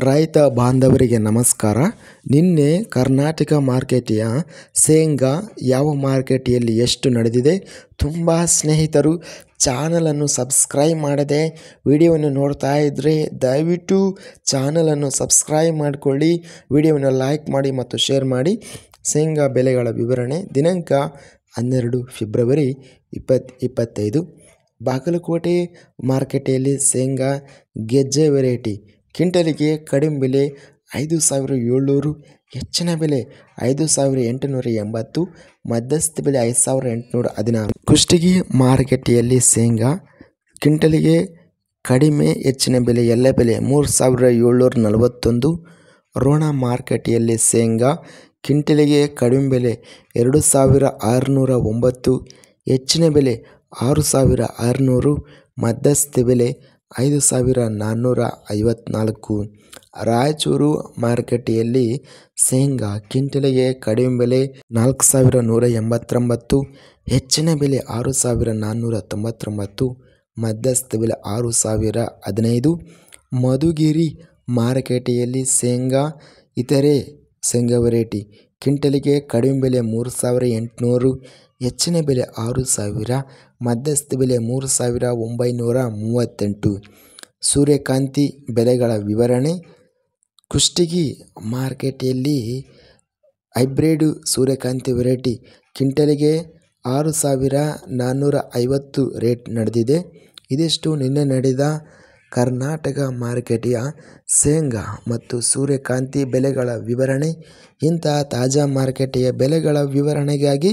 ರೈತ ಬಾಂಧವರಿಗೆ ನಮಸ್ಕಾರ. ನಿನ್ನೆ ಕರ್ನಾಟಕ ಮಾರ್ಕೆಟಿಯ ಶೇಂಗಾ ಯಾವ ಮಾರ್ಕೆಟಿಯಲ್ಲಿ ಎಷ್ಟು ನಡೆದಿದೆ? ತುಂಬ ಸ್ನೇಹಿತರು ಚಾನಲನ್ನು ಸಬ್ಸ್ಕ್ರೈಬ್ ಮಾಡದೆ ವಿಡಿಯೋವನ್ನು ನೋಡ್ತಾ ಇದ್ದರೆ ದಯವಿಟ್ಟು ಚಾನಲನ್ನು ಸಬ್ಸ್ಕ್ರೈಬ್ ಮಾಡಿಕೊಳ್ಳಿ, ವಿಡಿಯೋವನ್ನು ಲೈಕ್ ಮಾಡಿ ಮತ್ತು ಶೇರ್ ಮಾಡಿ. ಶೇಂಗಾ ಬೆಲೆಗಳ ವಿವರಣೆ ದಿನಾಂಕ 12 ಫೆಬ್ರವರಿ 2025. ಬಾಗಲಕೋಟೆ ಮಾರ್ಕೆಟೆಯಲ್ಲಿ ಶೇಂಗಾ ಗೆಜ್ಜೆ ವೆರೈಟಿ ಕ್ವಿಂಟಲಿಗೆ ಕಡಿಮೆ ಬೆಲೆ 5,700, ಹೆಚ್ಚಿನ ಬೆಲೆ 5,880, ಮಧ್ಯಸ್ಥ ಬೆಲೆ 5,816. ಕುಷ್ಟಗಿ ಮಾರುಕಟ್ಟೆಯಲ್ಲಿ ಶೇಂಗಾ ಕ್ವಿಂಟಲಿಗೆ ಕಡಿಮೆ ಹೆಚ್ಚಿನ ಬೆಲೆ ಎಲ್ಲ ಬೆಲೆ 3,741. ರೋಣ ಮಾರುಕಟ್ಟೆಯಲ್ಲಿ ಶೇಂಗಾ ಕ್ವಿಂಟಲಿಗೆ ಕಡಿಮೆ ಬೆಲೆ 2,609, ಹೆಚ್ಚಿನ ಬೆಲೆ 6,600, ಮಧ್ಯಸ್ಥ ಬೆಲೆ 5,454. ರಾಯಚೂರು ಮಾರುಕಟ್ಟೆಯಲ್ಲಿ ಶೇಂಗಾ ಕ್ವಿಂಟಲಿಗೆ ಕಡಿಮೆ ಬೆಲೆ 4,189, ಹೆಚ್ಚಿನ ಬೆಲೆ 6,499, ಮಧ್ಯಸ್ಥ ಬೆಲೆ 6,015. ಮಧುಗಿರಿ ಮಾರುಕಟ್ಟೆಯಲ್ಲಿ ಶೇಂಗಾ ಇತರೆ ಶೇಂಗಾ ವೆರೈಟಿ ಕ್ವಿಂಟಲಿಗೆ ಕಡಿಮೆ ಬೆಲೆ 3,800, ಹೆಚ್ಚಿನ ಬೆಲೆ 6,000, ಮಧ್ಯಸ್ಥ ಬೆಲೆ 3,938. ಸೂರ್ಯಕಾಂತಿ ಬೆಲೆಗಳ ವಿವರಣೆ. ಕುಷ್ಟಗಿ ಮಾರ್ಕೆಟೆಯಲ್ಲಿ ಹೈಬ್ರಿಡ್ ಸೂರ್ಯಕಾಂತಿ ವೆರೈಟಿ ಕ್ವಿಂಟಲಿಗೆ 6,450 ರೇಟ್ ನಡೆದಿದೆ. ಇದಿಷ್ಟು ನಿನ್ನೆ ನಡೆದ ಕರ್ನಾಟಕ ಮಾರ್ಕೆಟಿಯ ಶೇಂಗಾ ಮತ್ತು ಸೂರ್ಯಕಾಂತಿ ಬೆಲೆಗಳ ವಿವರಣೆ. ಇಂತಹ ತಾಜಾ ಮಾರುಕಟ್ಟೆಯ ಬೆಲೆಗಳ ವಿವರಣೆಗಾಗಿ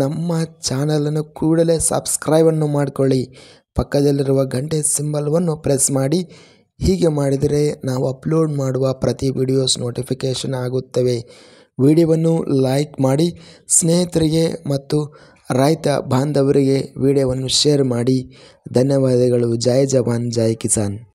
ನಮ್ಮ ಚಾನಲನ್ನು ಕೂಡಲೇ ಸಬ್ಸ್ಕ್ರೈಬನ್ನು ಮಾಡಿಕೊಳ್ಳಿ, ಪಕ್ಕದಲ್ಲಿರುವ ಗಂಟೆ ಸಿಂಬಲ್ವನ್ನು ಪ್ರೆಸ್ ಮಾಡಿ. ಹೀಗೆ ಮಾಡಿದರೆ ನಾವು ಅಪ್ಲೋಡ್ ಮಾಡುವ ಪ್ರತಿ ವಿಡಿಯೋಸ್ ನೋಟಿಫಿಕೇಷನ್ ಆಗುತ್ತವೆ. ವಿಡಿಯೋವನ್ನು ಲೈಕ್ ಮಾಡಿ, ಸ್ನೇಹಿತರಿಗೆ ಮತ್ತು ರೈತ ಬಾಂಧವರಿಗೆ ವಿಡಿಯೋವನ್ನು ಶೇರ್ ಮಾಡಿ. ಧನ್ಯವಾದಗಳು. ಜೈ ಜವಾನ್ ಜೈ ಕಿಸಾನ್.